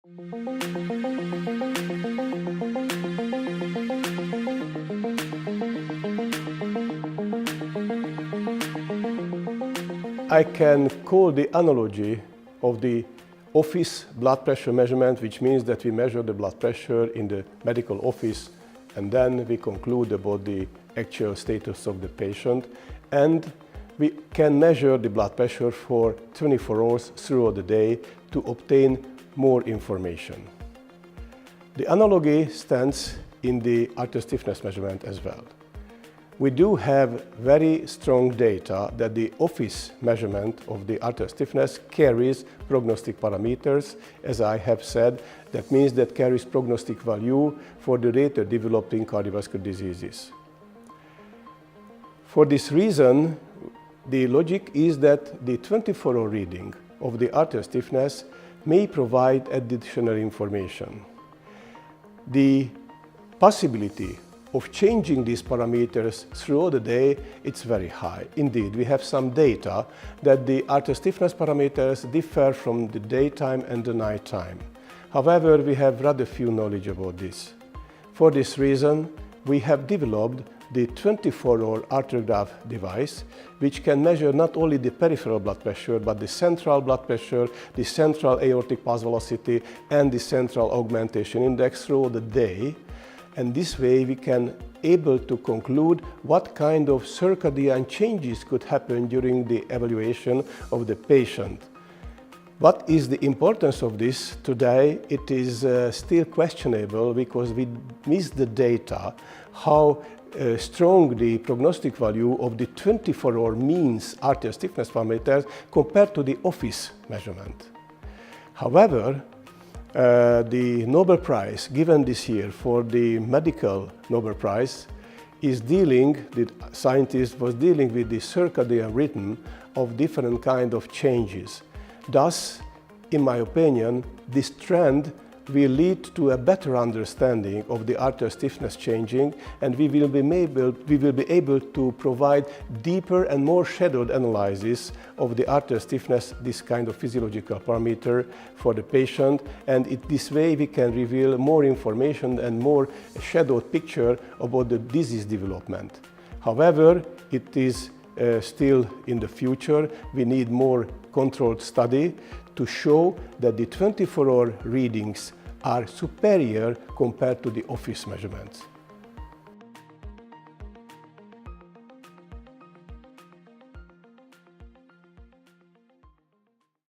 I can call the analogy of the office blood pressure measurement, which means that we measure the blood pressure in the medical office and then we conclude about the actual status of the patient, and we can measure the blood pressure for 24 hours throughout the day to obtain more information. The analogy stands in the arterial stiffness measurement as well. We do have very strong data that the office measurement of the arterial stiffness carries prognostic parameters. As I have said, that means that carries prognostic value for the later developing cardiovascular diseases. For this reason, the logic is that the 24-hour reading of the arterial stiffness may provide additional information. The possibility of changing these parameters throughout the day, it's very high. Indeed, we have some data that the arterial stiffness parameters differ from the daytime and the nighttime. However, we have rather few knowledge about this. For this reason, we have developed the 24-hour arteriograph device, which can measure not only the peripheral blood pressure, but the central blood pressure, the central aortic pulse velocity, and the central augmentation index throughout the day. And this way we can able to conclude what kind of circadian changes could happen during the evaluation of the patient. What is the importance of this today? It is still questionable because we miss the data, how strong the prognostic value of the 24-hour means arterial stiffness parameters compared to the office measurement. However, the Nobel Prize given this year for the medical Nobel Prize is the scientist was dealing with the circadian rhythm of different kind of changes. Thus, in my opinion, this trend will lead to a better understanding of the arterial stiffness changing, and we will be able to provide deeper and more shadowed analysis of the arterial stiffness, this kind of physiological parameter for the patient, and this way we can reveal more information and more shadowed picture about the disease development. However, it is still in the future. We need more controlled study to show that the 24-hour readings are superior compared to the office measurements.